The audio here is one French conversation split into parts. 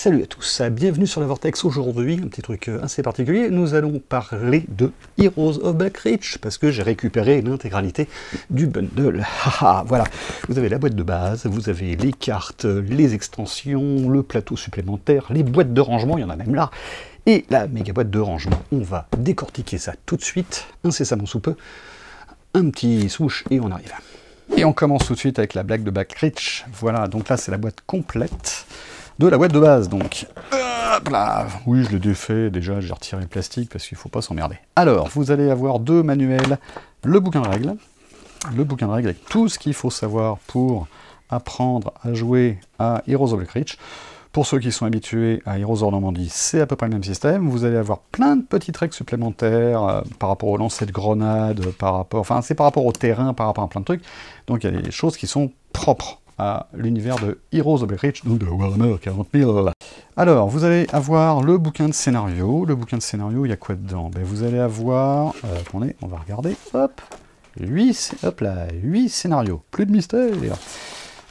Salut à tous, bienvenue sur la Vortex. Aujourd'hui, un petit truc assez particulier, nous allons parler de Heroes of Black Reach, parce que j'ai récupéré l'intégralité du bundle. Voilà, vous avez la boîte de base, vous avez les cartes, les extensions, le plateau supplémentaire, les boîtes de rangement, il y en a même là, et la méga boîte de rangement. On va décortiquer ça tout de suite, incessamment sous peu. Un petit swoosh et on arrive. Et on commence tout de suite avec la blague de Black Reach. Voilà, donc là c'est la boîte complète de la boîte de base, donc. Hop là. Oui, je l'ai défait, déjà j'ai retiré le plastique parce qu'il ne faut pas s'emmerder. Alors, vous allez avoir deux manuels, le bouquin de règles avec tout ce qu'il faut savoir pour apprendre à jouer à Heroes of Black Reach. Pour ceux qui sont habitués à Heroes of Normandie, c'est à peu près le même système. Vous allez avoir plein de petites règles supplémentaires par rapport au lancer de grenades, enfin c'est par rapport au terrain, par rapport à plein de trucs. Donc il y a des choses qui sont propres à l'univers de Heroes of Black Reach, donc de Warhammer 40 000. Alors, vous allez avoir le bouquin de scénario. Le bouquin de scénario, il y a quoi dedans? Ben, vous allez avoir... attendez, on va regarder. Hop, 8 scénarios. Plus de mystère.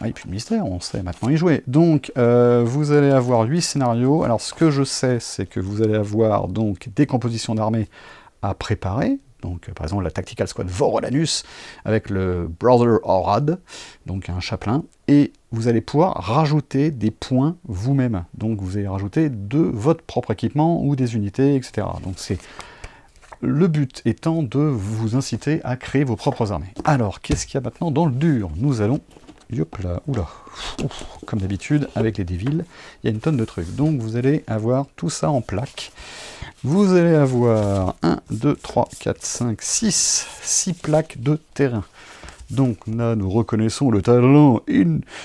Oui, plus de mystère, on sait maintenant y jouer. Donc, vous allez avoir 8 scénarios. Alors, ce que je sais, c'est que vous allez avoir donc des compositions d'armées à préparer. Donc, par exemple, la Tactical Squad Vorolanus avec le Brother Orad, donc un chapelain, et vous allez pouvoir rajouter des points vous-même. Donc, vous allez rajouter de votre propre équipement ou des unités, etc. Donc, c'est le but étant de vous inciter à créer vos propres armées. Alors, qu'est-ce qu'il y a maintenant dans le dur? Nous allons... Hop là, oula, comme d'habitude, avec les Devils, il y a une tonne de trucs. Donc, vous allez avoir tout ça en plaques. Vous allez avoir 1, 2, 3, 4, 5, 6 plaques de terrain. Donc là, nous reconnaissons le talent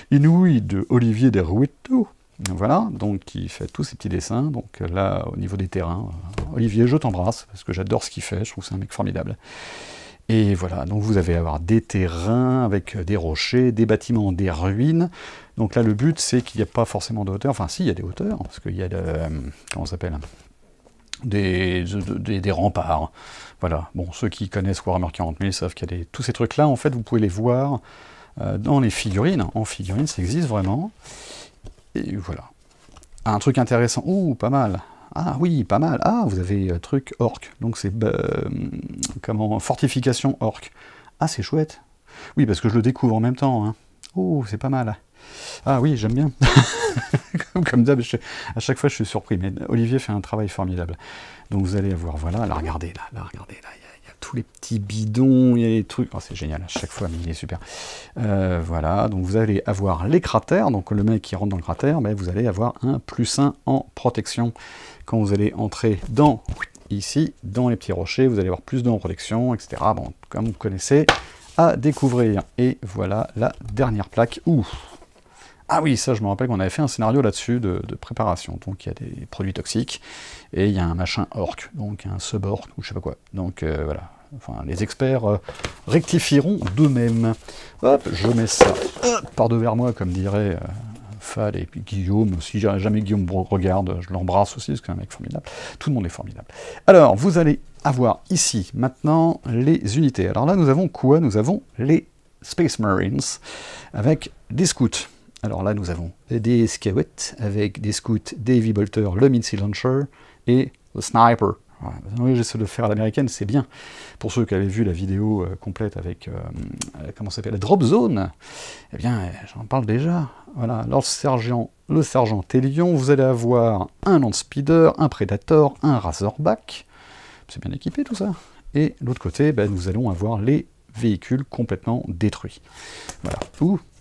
inouï de Olivier Deruetto. Voilà, donc il fait tous ces petits dessins. Donc là, au niveau des terrains, Olivier, je t'embrasse, parce que j'adore ce qu'il fait, je trouve que c'est un mec formidable. Et voilà, donc vous allez avoir des terrains avec des rochers, des bâtiments, des ruines. Donc là, le but, c'est qu'il n'y a pas forcément de hauteur. Enfin, si, il y a des hauteurs, parce qu'il y a comment ça s'appelle, des remparts. Voilà, bon, ceux qui connaissent Warhammer 40 000 savent qu'il y a tous ces trucs-là, en fait, vous pouvez les voir dans les figurines. En figurines, ça existe vraiment. Et voilà. Un truc intéressant. Ouh, pas mal. Ah oui, pas mal. Ah, vous avez truc orc. Donc c'est comment, fortification orc. Ah, c'est chouette. Oui, parce que je le découvre en même temps. Hein. Oh, c'est pas mal. Ah oui, j'aime bien. Comme d'hab, à chaque fois je suis surpris. Mais Olivier fait un travail formidable. Donc vous allez avoir, voilà, là regardez, regardez, là, il y a tous les petits bidons, il y a les trucs. Oh, c'est génial, à chaque fois, mais il est super. Voilà, donc vous allez avoir les cratères. Donc le mec qui rentre dans le cratère, ben, vous allez avoir un +1 en protection. Quand vous allez entrer ici, dans les petits rochers, vous allez avoir +2 en protection, etc. Bon, comme vous connaissez, à découvrir. Et voilà la dernière plaque. Ouh. Ah oui, ça je me rappelle qu'on avait fait un scénario là-dessus de préparation. Donc il y a des produits toxiques, et il y a un machin orc, donc un sub-orc, ou je sais pas quoi. Donc voilà, enfin les experts rectifieront d'eux-mêmes. Hop, je mets ça par devers moi, comme dirait... Fal et puis Guillaume, si jamais Guillaume regarde, je l'embrasse aussi, parce que c'est un mec formidable. Tout le monde est formidable. Alors, vous allez avoir ici, maintenant, les unités. Alors là, nous avons quoi? Nous avons les Space Marines, avec des scouts. Alors là, nous avons des scouts, avec des scouts, des Heavy Bolter, le Missile Launcher, et le Sniper. Voilà. Oui, j'essaie de le faire à l'américaine, c'est bien. Pour ceux qui avaient vu la vidéo complète avec, comment ça s'appelle, la Drop Zone, eh bien, j'en parle déjà. Voilà, alors le sergent Télion, vous allez avoir un Land Speeder, un Predator, un Razorback. C'est bien équipé tout ça. Et l'autre côté, ben, nous allons avoir les véhicules complètement détruits. Voilà.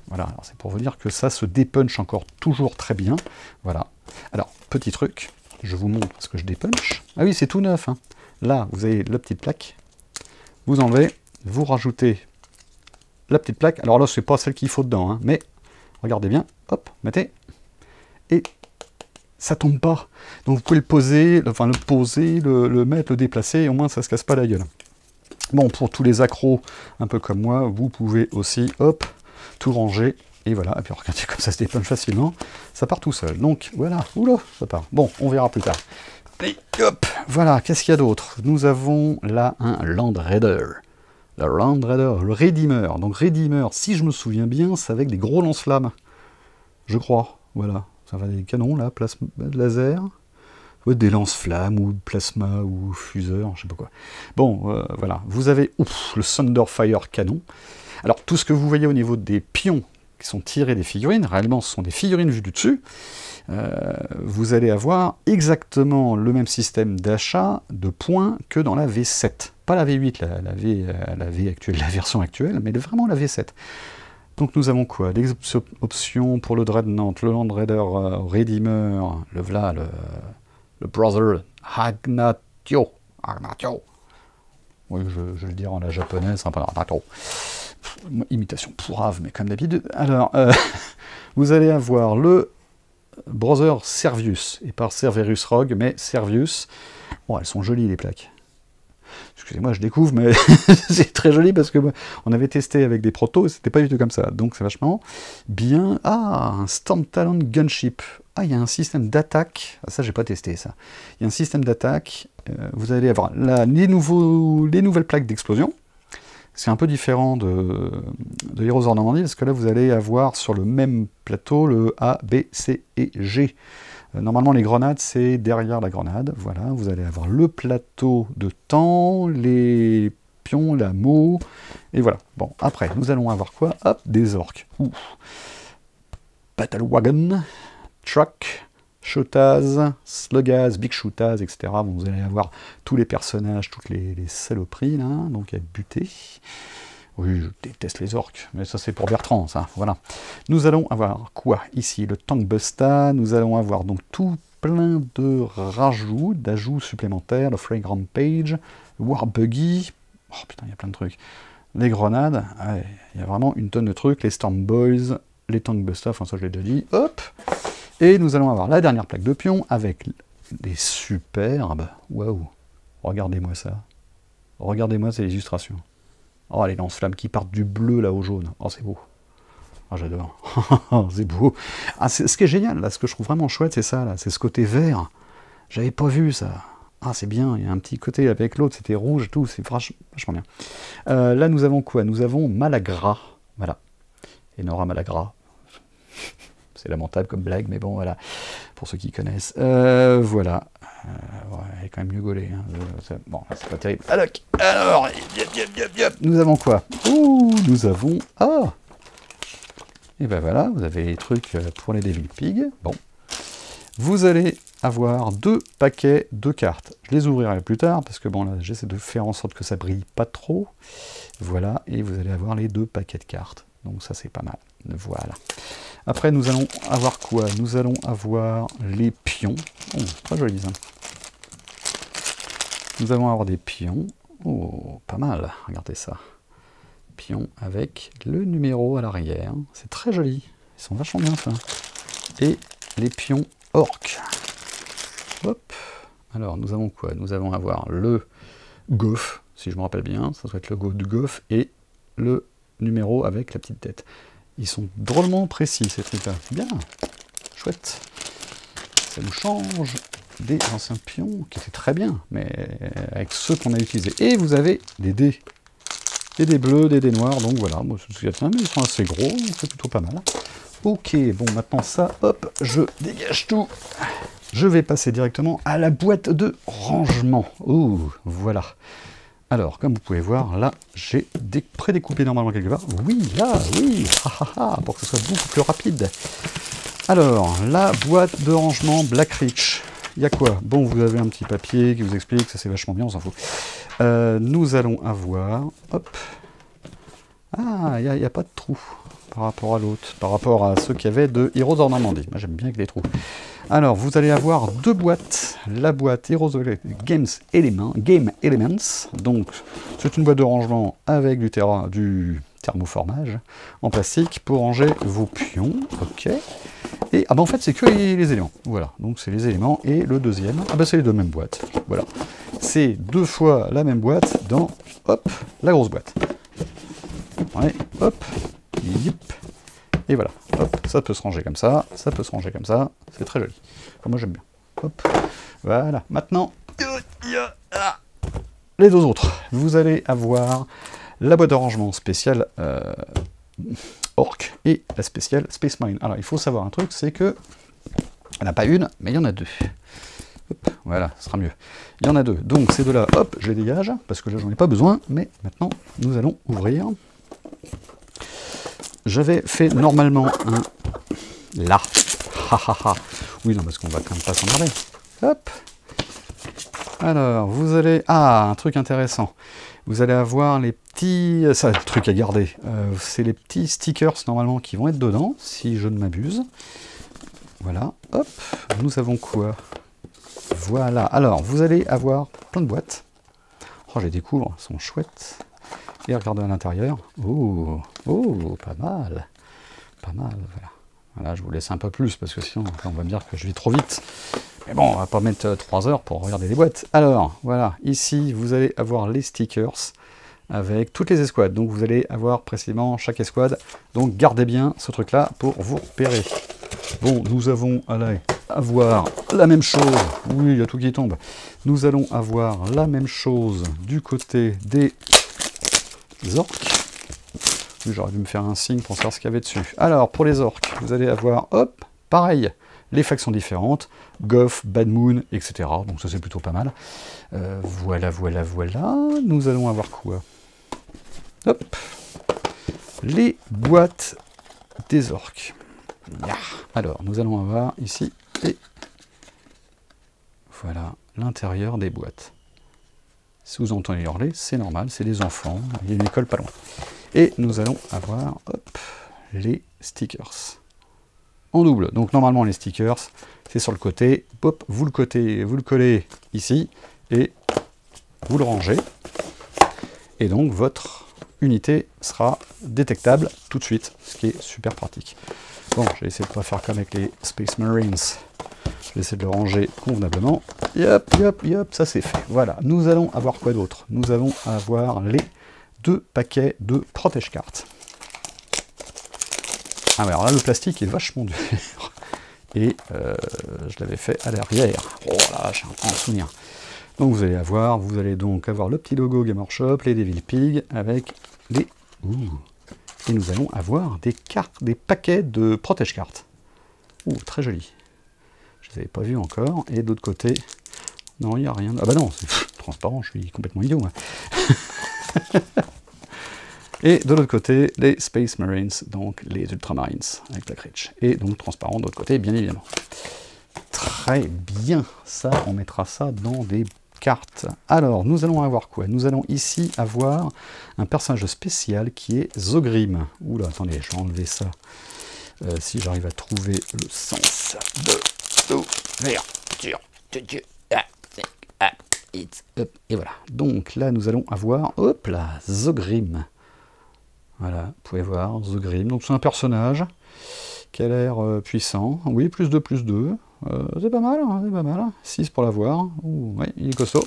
Voilà, c'est pour vous dire que ça se dépunch encore toujours très bien. Voilà. Alors, petit truc, je vous montre ce que je dépunch. Ah oui, c'est tout neuf. Hein. Là, vous avez la petite plaque. Vous enlevez, vous rajoutez la petite plaque. Alors là, c'est pas celle qu'il faut dedans, hein, mais regardez bien. Hop, mettez. Et ça tombe pas. Donc vous pouvez le poser, le mettre, le déplacer, et au moins ça se casse pas la gueule. Bon, pour tous les accros, un peu comme moi, vous pouvez aussi, hop, tout ranger. Et voilà, et puis regardez comme ça se dépunch facilement, ça part tout seul. Donc voilà, oula, ça part. Bon, on verra plus tard. Et hop, voilà, qu'est-ce qu'il y a d'autre? Nous avons là un Land Raider. Le Land Raider, le Redeemer. Donc Redeemer, si je me souviens bien, c'est avec des gros lance-flammes. Je crois, voilà. Ça va des canons, là, plasma, laser. Ouais, des lance-flammes, ou plasma, ou fuseur, je sais pas quoi. Bon, voilà. Vous avez le Thunderfire canon. Alors, tout ce que vous voyez au niveau des pions qui sont tirés des figurines, réellement, ce sont des figurines vues du dessus. Vous allez avoir exactement le même système d'achat de points que dans la V7. Pas la V8, la V actuelle, la version actuelle, mais vraiment la V7. Donc nous avons quoi? Des options pour le Dreadnought, le Land Raider Redeemer, le Brother Agnatio. Oui, je vais le dire en la japonaise, c'est un peu Agnatio. Imitation pourrave, mais comme d'habitude. Alors, vous allez avoir le Brother Servius, et par Cerberus Rogue, mais Servius. Oh, elles sont jolies les plaques. Excusez-moi, je découvre, mais c'est très joli parce que on avait testé avec des protos et c'était pas du tout comme ça. Donc c'est vachement bien. Ah, un Storm Talon Gunship. Ah, il y a un système d'attaque. Ah, ça, j'ai pas testé ça. Il y a un système d'attaque. Vous allez avoir là, les nouvelles plaques d'explosion. C'est un peu différent de Heroes of Normandy parce que là, vous allez avoir sur le même plateau le A, B, C et G. Normalement, les grenades, c'est derrière la grenade. Voilà, vous allez avoir le plateau de temps, les pions, la moue, et voilà. Bon, après, nous allons avoir quoi? Hop, des orques. Battle Wagon, Truck, Shotaz, Slugaz, Big Shootaz, etc. Bon, vous allez avoir tous les personnages, toutes les saloperies, là, donc à buter. Oui, je déteste les orques, mais ça c'est pour Bertrand, ça, voilà. Nous allons avoir quoi ici? Le Tank Busta, nous allons avoir donc tout plein de rajouts, d'ajouts supplémentaires, le Frag Rampage, le War Buggy, oh putain, il y a plein de trucs. Les grenades, ouais, il y a vraiment une tonne de trucs, les Storm Boys, les Tank Busta, enfin ça je l'ai déjà dit, hop. Et nous allons avoir la dernière plaque de pion avec des superbes, waouh, regardez-moi ça, regardez-moi ces illustrations. Oh, les lance-flammes qui partent du bleu là au jaune. Oh, c'est beau. Oh, j'adore. C'est beau. Ah, ce qui est génial, là, ce que je trouve vraiment chouette, c'est ça, là. C'est ce côté vert. J'avais pas vu ça. Ah, c'est bien. Il y a un petit côté avec l'autre, c'était rouge et tout. C'est vachement bien. Là, nous avons quoi? Nous avons Malagra. Voilà. Enora Malagra. C'est lamentable comme blague, mais bon, voilà. Pour ceux qui connaissent. Voilà. Ouais, elle est quand même mieux gaulée. Hein. Bon, c'est pas terrible. Alors, nous avons quoi? Ouh, nous avons... Ah! Et ben voilà, vous avez les trucs pour les Devil Pig. Bon. Vous allez avoir 2 paquets de cartes. Je les ouvrirai plus tard, parce que bon, là, j'essaie de faire en sorte que ça brille pas trop. Voilà, et vous allez avoir les 2 paquets de cartes. Donc ça, c'est pas mal. Voilà. Après, nous allons avoir quoi? Nous allons avoir les pions. Oh, très joli, ça. Nous allons avoir des pions. Oh, pas mal. Regardez ça. Pions avec le numéro à l'arrière. C'est très joli. Ils sont vachement bien, ça. Et les pions orques. Hop. Alors, nous avons quoi? Nous allons avoir le Goff, si je me rappelle bien. Ça doit être le Go du Goff et le numéro avec la petite tête. Ils sont drôlement précis, ces trucs-là. Bien. Chouette. Ça nous change des anciens pions qui étaient très bien, mais avec ceux qu'on a utilisés. Et vous avez des dés. Des dés bleus, des dés noirs, donc voilà. Moi, je me souviens, mais ils sont assez gros, donc c'est plutôt pas mal. Ok, bon, maintenant ça, hop, je dégage tout. Je vais passer directement à la boîte de rangement. Oh, voilà. Alors, comme vous pouvez voir, là, j'ai prédécoupé normalement quelque part. Oui, là, oui, pour que ce soit beaucoup plus rapide. Alors, la boîte de rangement Blackreach. Il y a quoi? Bon, vous avez un petit papier qui vous explique, ça c'est vachement bien, on s'en fout. Nous allons avoir... Hop. Ah, il n'y a pas de trou par rapport à l'autre, par rapport à ceux qu'il y avait de Heroes of Normandy. Moi, j'aime bien avec les trous. Alors, vous allez avoir 2 boîtes. La boîte Heroes of Game Elements. Donc, c'est une boîte de rangement avec du thermoformage en plastique pour ranger vos pions. Ok. Et ah bah en fait, c'est que les éléments. Voilà. Donc, c'est les éléments. Et le deuxième, ah bah c'est les 2 mêmes boîtes. Voilà. C'est 2 fois la même boîte dans, hop, la grosse boîte. Ouais, hop, yip. Et voilà, hop, ça peut se ranger comme ça peut se ranger comme ça, c'est très joli. Enfin, moi j'aime bien. Hop, voilà. Maintenant, les 2 autres. Vous allez avoir la boîte de rangement spéciale Orc et la spéciale Space Marine. Alors, il faut savoir un truc, c'est que Il n'y en a pas une, mais il y en a deux. Hop, voilà, ce sera mieux. Il y en a deux. Donc ces deux-là, hop, je les dégage, parce que là, j'en ai pas besoin. Mais maintenant, nous allons ouvrir. J'avais fait normalement un... Là. Oui, non, parce qu'on va quand même pas s'emmerder. Hop. Alors, vous allez... Ah, un truc intéressant. Vous allez avoir les petits... Ça, le truc à garder. C'est les petits stickers, normalement, qui vont être dedans, si je ne m'abuse. Voilà. Hop. Nous avons quoi? Voilà. Alors, vous allez avoir plein de boîtes. Oh, je les découvre. Elles sont chouettes. Et regardez à l'intérieur. Oh, oh, pas mal. Pas mal, voilà. Voilà, je vous laisse un peu plus, parce que sinon, on va me dire que je vais trop vite. Mais bon, on va pas mettre 3 heures pour regarder les boîtes. Alors, voilà, ici, vous allez avoir les stickers avec toutes les escouades. Donc, vous allez avoir précisément chaque escouade. Donc, gardez bien ce truc-là pour vous repérer. Bon, nous allons avoir la même chose. Oui, il y a tout qui tombe. Nous allons avoir la même chose du côté des orques. J'aurais dû me faire un signe pour savoir ce qu'il y avait dessus. Alors, pour les orques, vous allez avoir, hop, pareil, les factions différentes, Goth, Bad Moon, etc. Donc ça, c'est plutôt pas mal. Voilà, voilà, voilà. Nous allons avoir quoi? Hop, les boîtes des orques. Alors, nous allons avoir ici, et voilà, l'intérieur des boîtes. Si vous entendez hurler, c'est normal, c'est des enfants, il y a une école pas loin. Et nous allons avoir, hop, les stickers. En double. Donc normalement les stickers, c'est sur le côté. Hop, vous le collez ici, et vous le rangez. Et donc votre unité sera détectable tout de suite, ce qui est super pratique. Bon, j'ai essayé de ne pas faire comme avec les Space Marines. Je vais essayer de le ranger convenablement. Yop, yop, yop, ça c'est fait. Voilà. Nous allons avoir quoi d'autre? Nous allons avoir les 2 paquets de protège-cartes. Ah ouais, alors là, le plastique est vachement dur. Et je l'avais fait à l'arrière. Oh là, j'ai un temps de souvenir. Donc vous allez donc avoir le petit logo Game Workshop, les Devil Pig, avec les... Ouh. Et nous allons avoir des cartes, des paquets de protège-cartes. Ouh, très joli. Je ne les avais pas vus encore. Et d'autre côté... Non, il n'y a rien. Ah bah non, c'est transparent, je suis complètement idiot, moi. Et de l'autre côté, les Space Marines, donc les Ultramarines, avec la Critch. Et donc transparent de l'autre côté, bien évidemment. Très bien, ça, on mettra ça dans des cartes. Alors, nous allons avoir quoi? Nous allons ici avoir un personnage spécial qui est Zogrim. Oula, attendez, je vais enlever ça. Si j'arrive à trouver le sens de l'ouverture. Et voilà. Donc là, nous allons avoir, hop là, Zogrim. Voilà, vous pouvez voir, Zogrim. Donc c'est un personnage qui a l'air puissant. Oui, plus 2, plus 2. C'est pas mal, hein, c'est pas mal. 6 pour l'avoir. Oui, il est costaud.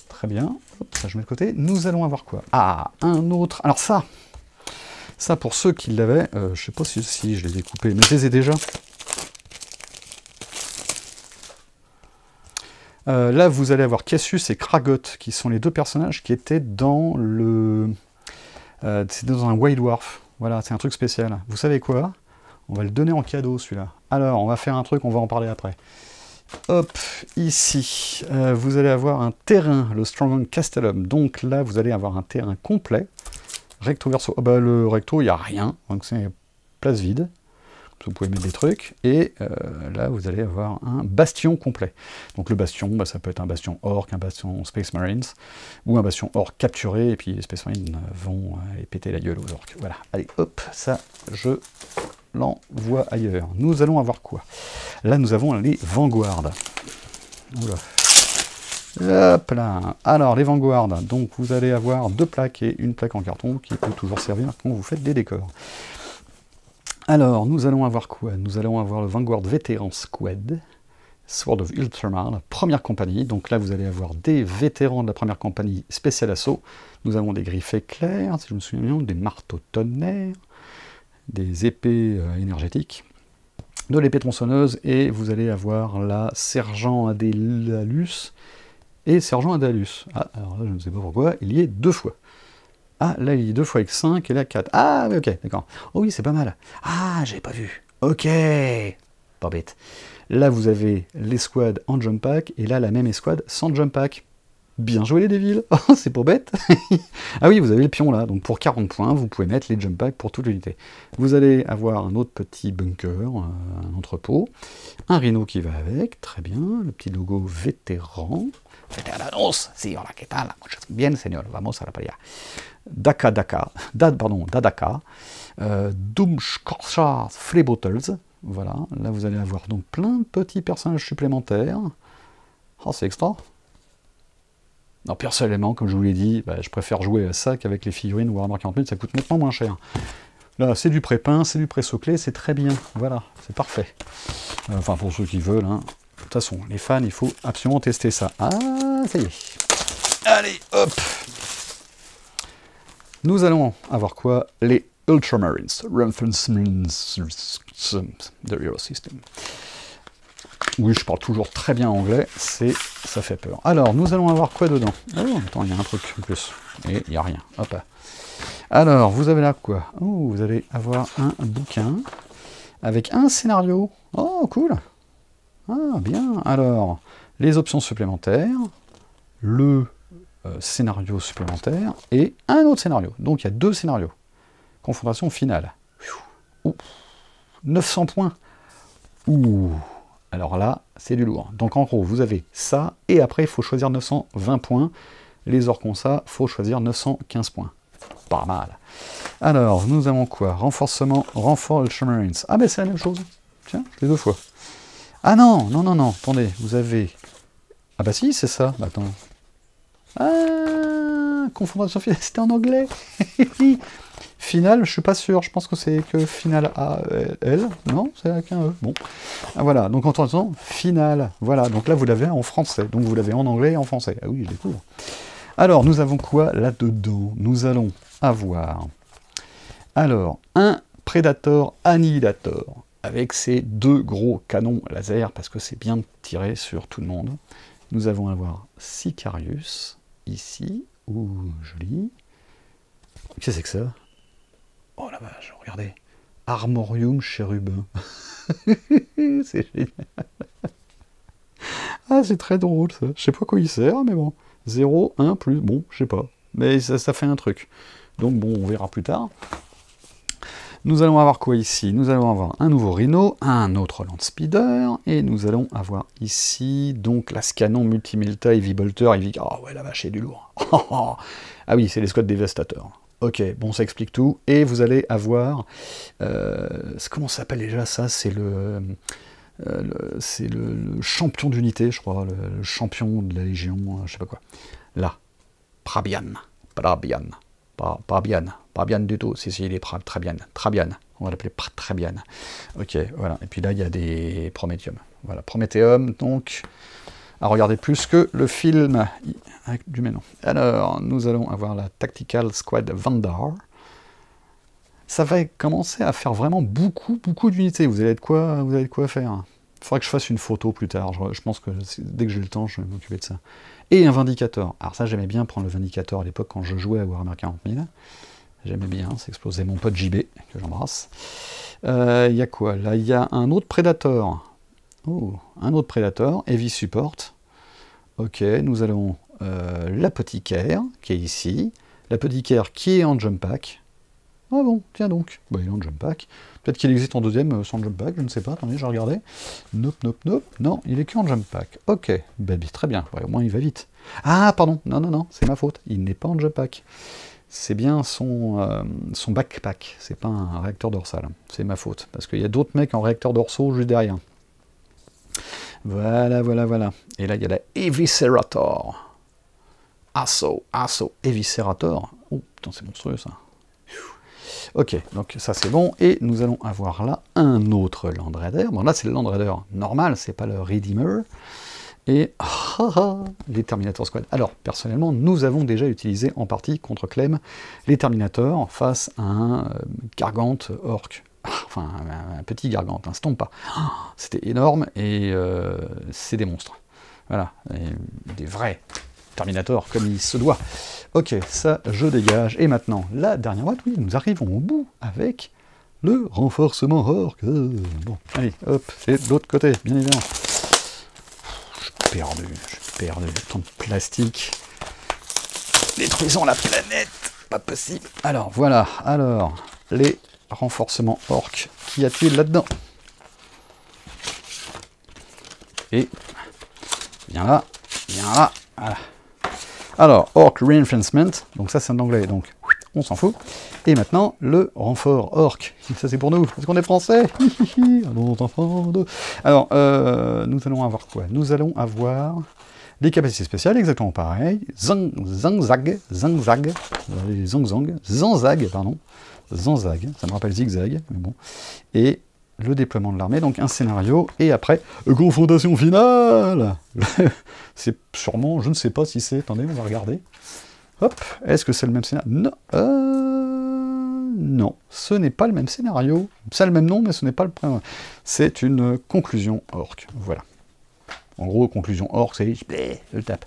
Très bien. Hop, ça, je mets de côté. Nous allons avoir quoi? Ah, un autre. Alors ça pour ceux qui l'avaient, je sais pas si je les ai coupés, mais je les ai déjà. Là, vous allez avoir Cassius et Kragot, qui sont les 2 personnages qui étaient dans le... c'est dans un White Dwarf. Voilà, c'est un truc spécial. Vous savez quoi? On va le donner en cadeau, celui-là. Alors, on va faire un truc, on va en parler après. Hop, ici, vous allez avoir un terrain, le Stronghold Castellum. Donc là, vous allez avoir un terrain complet. Recto verso. Oh, bah, le recto, il n'y a rien. Donc c'est place vide. Vous pouvez mettre des trucs. Et là, vous allez avoir un bastion complet. Donc le bastion, bah, ça peut être un bastion orc, un bastion Space Marines, ou un bastion orc capturé, et puis les Space Marines vont aller péter la gueule aux orcs. Voilà. Allez, hop, ça, je l'envoie ailleurs. Nous allons avoir quoi? Là, nous avons les Vanguards. Oula. Hop là. Alors, les Vanguards. Donc, vous allez avoir 2 plaques et une plaque en carton qui peut toujours servir quand vous faites des décors. Alors, nous allons avoir quoi? Nous allons avoir le Vanguard Veteran Squad, Sword of Ultramar, première compagnie. Donc là, vous allez avoir des vétérans de la première compagnie spécial assaut. Nous avons des griffes éclairs, si je me souviens bien, des marteaux tonnerres, des épées énergétiques, de l'épée tronçonneuse, et vous allez avoir la Sergent Adélalus et Sergent Adalus. Ah, alors là, je ne sais pas pourquoi, il y est 2 fois. Ah, là, il y est 2 fois avec 5, et là, 4. Ah, oui, ok, d'accord. Oh oui, c'est pas mal. Ah, j'avais pas vu. Ok. pas bête. Là, vous avez l'escouade en jump pack, et là, la même escouade sans jump pack. Bien joué les Devils, c'est pas bête. Ah oui, vous avez le pion là, donc pour 40 points, vous pouvez mettre les jump packs pour toute l'unité. Vous allez avoir un autre petit bunker, un entrepôt, un rhino qui va avec, très bien, le petit logo vétéran. Veteranos, sí, hola, ¿qué tal? Bien, señor, vamos a la playa. Dadaka, Doomskorcha Free Bottles, voilà, là vous allez avoir donc plein de petits personnages supplémentaires. Oh, c'est extra. Non, personnellement, comme je vous l'ai dit, je préfère jouer à ça qu'avec les figurines Warhammer 40 000, ça coûte nettement moins cher. Là, c'est du pré-peint, c'est du pré-soclé, c'est très bien, voilà, c'est parfait. Enfin, pour ceux qui veulent, hein. De toute façon, les fans, il faut absolument tester ça. Ah, ça y est. Allez, hop. Nous allons avoir quoi? Les Ultramarines, Reinforcements de Hero System. Oui, je parle toujours très bien anglais, ça fait peur. Alors, nous allons avoir quoi dedans? Oh, attends, il y a un truc en plus. Et il n'y a rien. Hop. Alors, vous avez là quoi? Oh, vous allez avoir un bouquin avec un scénario. Oh, cool. Ah, bien. Alors, les options supplémentaires, le scénario supplémentaire et un autre scénario. Donc, il y a 2 scénarios. Confrontation finale. Ouh. 900 points. Ouh. Alors là, c'est du lourd. Donc en gros, vous avez ça, et après, il faut choisir 920 points. Les Orconsa, il faut choisir 915 points. Pas mal. Alors, nous avons quoi? Renforcement, renfort Ultramarines. Ah ben c'est la même chose. Tiens, les 2 fois. Ah non, non, non, non, attendez, vous avez... Ah bah si, c'est ça, attends. Ah, confrontation finale, c'était en anglais. Finale, je suis pas sûr, je pense que c'est que finale A, L, non, c'est avec un E, bon. Ah, voilà, donc en temps, finale, voilà, donc là vous l'avez en français, donc vous l'avez en anglais et en français. Ah oui, je découvre. Alors, nous avons quoi là-dedans? Nous allons avoir, alors, un Predator Annihilator, avec ses 2 gros canons laser, parce que c'est bien de tirer sur tout le monde. Nous allons avoir Sicarius, ici, ouh, joli. Qu'est-ce que c'est que ça? Oh la vache, regardez. Armorium chérubin. C'est génial. Ah, c'est très drôle ça. Je sais pas quoi il sert, mais bon. 0, 1, plus, bon, je sais pas. Mais ça fait un truc. Donc bon, on verra plus tard. Nous allons avoir quoi ici? Nous allons avoir un nouveau Rhino, un autre Landspeeder, et nous allons avoir ici, donc, l'Ascanon Multimelta Heavy Bolter, Heavy... Oh ouais, la vache, c'est du lourd. Ah oui, c'est les squads dévastateurs. Ok, bon, ça explique tout. Et vous allez avoir... comment ça s'appelle déjà ça? C'est le champion d'unité, je crois, le champion de la Légion, je sais pas quoi. Là, Prabian. Pas bien du tout, si, il est Trabian, on va l'appeler Trabian. Ok, voilà, et puis là, il y a des Prométhéum. Voilà, Prométhéum, donc, à regarder plus que le film avec du ménon. Alors, nous allons avoir la Tactical Squad Vandar. Ça va commencer à faire vraiment beaucoup d'unités. Vous avez de quoi faire. Il faudra que je fasse une photo plus tard. Je pense que dès que j'ai le temps, je vais m'occuper de ça. Et un Vindicator. Alors ça, j'aimais bien prendre le Vindicator à l'époque quand je jouais à Warhammer 40 000. J'aimais bien, c'est explosé mon pote JB, que j'embrasse. Il y a quoi? Là, il y a un autre Predator. Oh, un autre Predator, Heavy Support. Ok, nous allons l'apothicaire, qui est ici. L'apothicaire qui est en jump pack. Ah bon, tiens donc. Bah, il est en jump pack. Peut-être qu'il existe en deuxième sans jump pack, je ne sais pas. Attendez, je vais regarder. Nope. Non, il est que en jump pack. Ok, baby, très bien. Ouais, au moins, il va vite. Ah, pardon. Non, c'est ma faute. Il n'est pas en jump pack. C'est bien son backpack. C'est pas un réacteur dorsal. C'est ma faute. Parce qu'il y a d'autres mecs en réacteur dorsaux juste derrière. Voilà. Et là, il y a la Eviscerator. Assaut, Eviscerator. Oh, putain, c'est monstrueux, ça. Ok, donc ça c'est bon, et nous allons avoir là un autre Land Raider. Bon là c'est le Land Raider normal, c'est pas le Redeemer. Et les Terminator Squad. Alors personnellement, nous avons déjà utilisé en partie contre Clem les Terminators face à un Gargante Orc. Enfin un petit Gargante, un Stompa. C'était énorme et c'est des monstres. Voilà, et des vrais Terminator comme il se doit. Ok, ça je dégage. Et maintenant, la dernière boîte, oui, nous arrivons au bout avec le renforcement orc. Bon, allez, hop, c'est de l'autre côté, bien évidemment. Je suis perdu, tant de plastique. Détruisons la planète, pas possible. Alors, voilà, les renforcements orc, qu'y a-t-il là-dedans? Et, viens là, voilà. Alors, Orc Reinforcement, donc ça c'est en anglais, donc on s'en fout. Et maintenant, le renfort Orc, ça c'est pour nous, parce qu'on est français. Alors, nous allons avoir quoi? Nous allons avoir des capacités spéciales, exactement pareil. Zanzag, Zanzag, ça me rappelle Zigzag, mais bon. Et le déploiement de l'armée, donc un scénario, et après, confrontation finale. C'est sûrement, je ne sais pas si c'est, attendez, on va regarder. Hop, est-ce que c'est le même scénario? Non, non, ce n'est pas le même scénario. Ça a le même nom, mais ce n'est pas le premier. C'est une conclusion orc, voilà. En gros, conclusion orc, c'est je tape.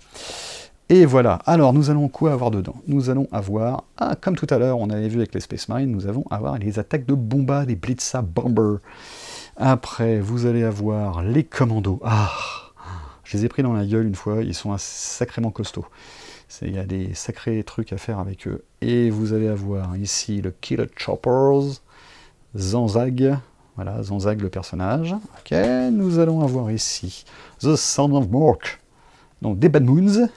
Et voilà, alors nous allons quoi avoir dedans? Nous allons avoir, comme tout à l'heure, on avait vu avec les Space Marines, nous allons avoir les attaques de Bomba, des Blitza Bomber. Après, vous allez avoir les commandos. Je les ai pris dans la gueule une fois, ils sont sacrément costauds. Il y a des sacrés trucs à faire avec eux. Et vous allez avoir ici le Killer Choppers, Zanzag, voilà, Zanzag le personnage. Ok, nous allons avoir ici The Son of Mork, donc des Bad Moons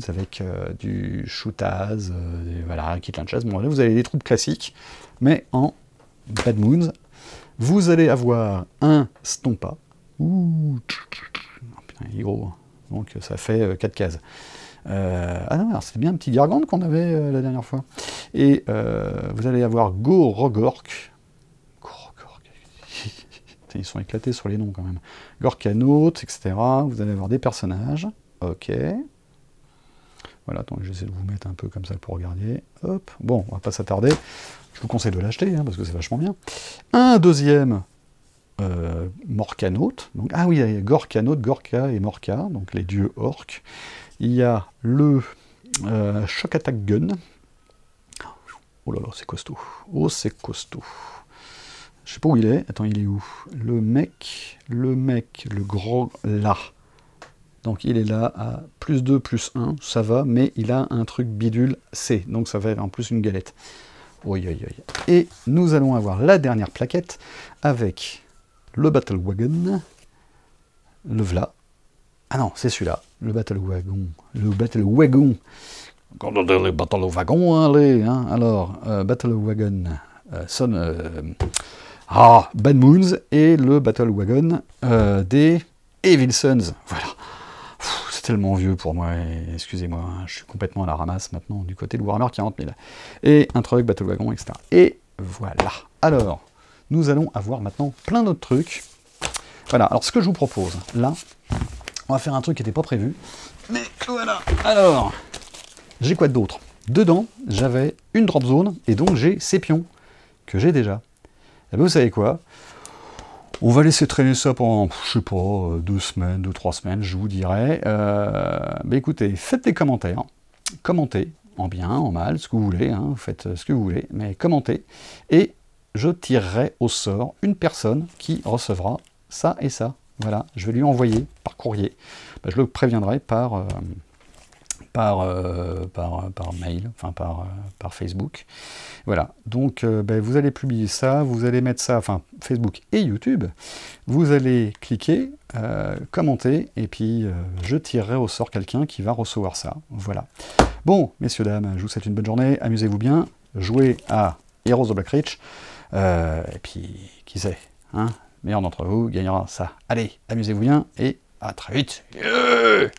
avec du Shootaz, voilà, Kit Lanchas. Bon, là vous avez des troupes classiques, mais en Bad Moons. Vous allez avoir un Stompa. Ouh, putain, il est gros, donc ça fait 4 cases. Non, c'était bien un petit Gargant qu'on avait la dernière fois. Et vous allez avoir Gorogork. Ils sont éclatés sur les noms quand même. Gorkanaut, etc. Vous allez avoir des personnages. Ok. Voilà, attends, j'essaie de vous mettre un peu comme ça pour regarder. Hop. Bon, on va pas s'attarder. Je vous conseille de l'acheter, hein, parce que c'est vachement bien. Un deuxième Morkanaut. Donc, oui, il y a Gorkanaut, Gorka et Morka, donc les dieux orques. Il y a le Shock Attack Gun. Oh là là, c'est costaud. Oh, c'est costaud. Je sais pas où il est. Attends, il est où? Le mec, le gros là. Donc il est là à plus 2, plus 1, ça va, mais il a un truc bidule C, donc ça va être en plus une galette. Oui. Et nous allons avoir la dernière plaquette avec le Battle Wagon, le Vla. Ah non, c'est celui-là, le Battle Wagon. Le Battle Wagon. Quand on dit le Battle Wagon, allez, hein. Alors, Battle Wagon, Bad Moons et le Battle Wagon des Evil Sons. Voilà. C'est tellement vieux pour moi, excusez-moi, je suis complètement à la ramasse maintenant du côté de Warhammer 40 000. Et un truc, Battle Wagon, etc. Et voilà. Alors, nous allons avoir maintenant plein d'autres trucs. Voilà, alors ce que je vous propose, là, on va faire un truc qui n'était pas prévu. Mais voilà. Alors, j'ai quoi d'autre? Dedans, j'avais une drop zone, et donc j'ai ces pions, que j'ai déjà. Et bien, vous savez quoi? On va laisser traîner ça pendant, je sais pas, 2 semaines, 2-3 semaines, je vous dirais. Écoutez, faites des commentaires. Commentez, en bien, en mal, ce que vous voulez, hein, faites ce que vous voulez, mais commentez. Et je tirerai au sort une personne qui recevra ça et ça. Voilà, je vais lui envoyer par courrier. Je le préviendrai par mail, enfin par Facebook. Voilà, donc vous allez publier ça, vous allez mettre ça, enfin Facebook et YouTube, vous allez cliquer, commenter, et puis je tirerai au sort quelqu'un qui va recevoir ça. Voilà. Bon, messieurs, dames, je vous souhaite une bonne journée, amusez-vous bien, jouez à Heroes of Black Reach, et puis, qui sait, hein, meilleur d'entre vous gagnera ça. Allez, amusez-vous bien, et à très vite. Yeah.